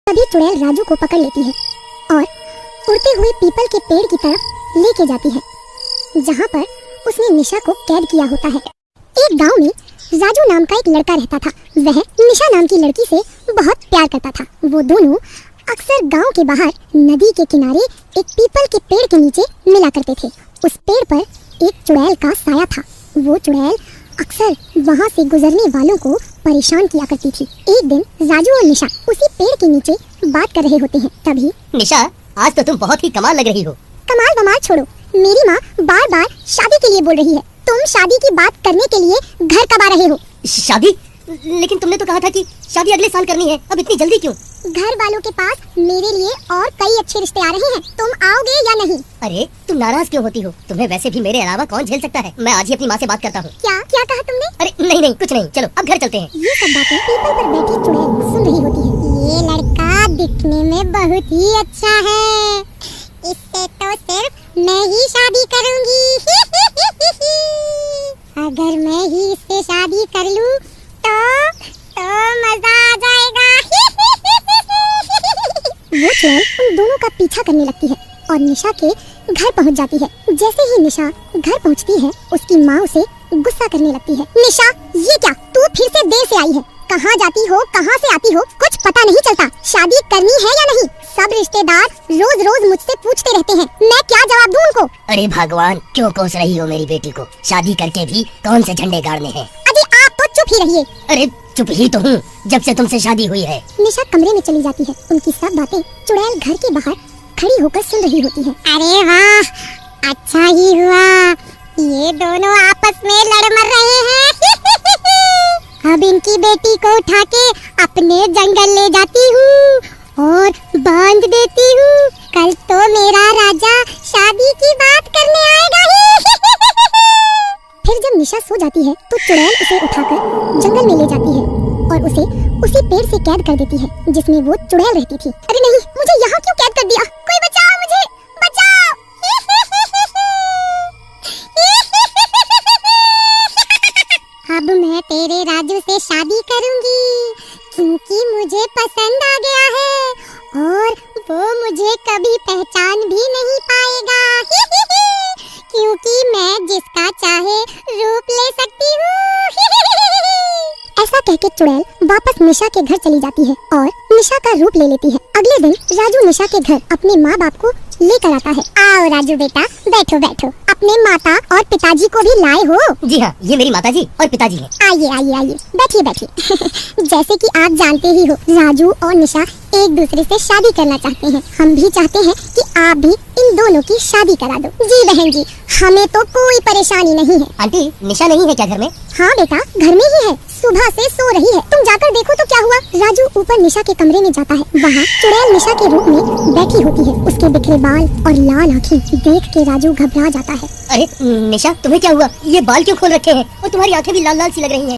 तभी चुड़ैल राजू को पकड़ लेती है और उड़ते हुए पीपल के पेड़ की तरफ लेके जाती है, जहाँ पर उसने निशा को कैद किया होता है। एक गांव में राजू नाम का एक लड़का रहता था। वह निशा नाम की लड़की से बहुत प्यार करता था। वो दोनों अक्सर गांव के बाहर नदी के किनारे एक पीपल के पेड़ के नीचे मिला करते थे। उस पेड़ पर एक चुड़ैल का साया था। वो चुड़ैल अक्सर वहां से गुजरने वालों को परेशान किया करती थी। एक दिन राजू और निशा उसी पेड़ के नीचे बात कर रहे होते हैं। तभी निशा, आज तो तुम बहुत ही कमाल लग रही हो। कमाल बमाल छोड़ो, मेरी माँ बार बार शादी के लिए बोल रही है। तुम शादी की बात करने के लिए घर कब आ रहे हो? शादी? लेकिन तुमने तो कहा था कि शादी अगले साल करनी है, अब इतनी जल्दी क्यों? घर वालों के पास मेरे लिए और कई अच्छे रिश्ते आ रहे हैं। तुम आओगे या नहीं? अरे तुम नाराज क्यों होती हो? तुम्हें वैसे भी मेरे अलावा कौन झेल सकता है। मैं आज ही अपनी माँ से बात करता हूँ। क्या क्या कहा तुमने? अरे नहीं नहीं, कुछ नहीं, चलो अब घर चलते हैं। ये सब बातें पीपल पर बैठी चुड़ैल सुन रही होती है। ये लड़का दिखने में बहुत ही अच्छा है, इससे तो सिर्फ मैं ही शादी करूंगी। अगर मैं ही इससे शादी कर लूं तो मजा आ जाएगा। वो चुड़ैल उन दोनों का पीछा करने लगती है और निशा के घर पहुंच जाती है। जैसे ही निशा घर पहुंचती है, उसकी माँ उसे गुस्सा करने लगती है। निशा, ये क्या, तू फिर से देर से आई है? कहाँ जाती हो, कहाँ से आती हो, कुछ पता नहीं चलता। शादी करनी है या नहीं? सब रिश्तेदार रोज रोज मुझसे पूछते रहते हैं, मैं क्या जवाब दूं उनको? अरे भगवान, क्यों कोस रही हो मेरी बेटी को? शादी करके भी कौन से झंडे गाड़ने हैं? अरे आप तो चुप ही रहिए। अरे चुप ही तो हूँ, जब से तुमसे शादी हुई है। निशा कमरे में चली जाती है। उनकी सब बातें चुड़ैल घर के बाहर खड़ी होकर सुन रही होती है। अरे वाह, अच्छा ही हुआ, ये दोनों आपस में लड़ मर रहे हैं। अब इनकी बेटी को उठा के अपने जंगल ले जाती हूँ और बांध देती हूँ। कल तो मेरा राजा शादी की बात करने आएगा ही। फिर जब निशा सो जाती है तो चुड़ैल उसे उठाकर जंगल में ले जाती है और उसे उसी पेड़ से कैद कर देती है जिसमें वो चुड़ैल रहती थी। अरे नहीं, मुझे यहाँ क्यों कैद कर दिया? कोई बचाओ मुझे, बचाओ। अब मैं तेरे राजू से शादी करूंगी क्योंकि मुझे पसंद आ गया है और वो मुझे कभी पहचान भी नहीं पाएगा। क्योंकि मैं जिसका चाहे रूप ले सकती हूँ। ऐसा कहकर चुड़ैल वापस निशा के घर चली जाती है और निशा का रूप ले लेती है। अगले दिन राजू निशा के घर अपने माँ बाप को लेकर आता है। आओ राजू बेटा, बैठो बैठो। अपने माता और पिताजी को भी लाए हो? जी हाँ, ये मेरी माताजी और पिताजी हैं। आइए आइए आइए, बैठिए बैठिए। जैसे कि आप जानते ही हो, राजू और निशा एक दूसरे से शादी करना चाहते हैं। हम भी चाहते हैं कि आप भी इन दोनों की शादी करा दो। जी बहन जी, हमें तो कोई परेशानी नहीं है। आंटी, निशा नहीं है क्या घर में? हाँ बेटा, घर में ही है, सुबह से सो रही है। तुम जाकर देखो तो क्या हुआ। राजू ऊपर निशा के कमरे में जाता है। वहाँ चुड़ैल निशा के रूप में बैठी होती है। उसके बिखरे बाल और लाल आँखें देख के राजू घबरा जाता है। अरे निशा, तुम्हें क्या हुआ? ये बाल क्यों खोल रखे हैं और तुम्हारी आंखें भी लाल लाल सी लग रही हैं।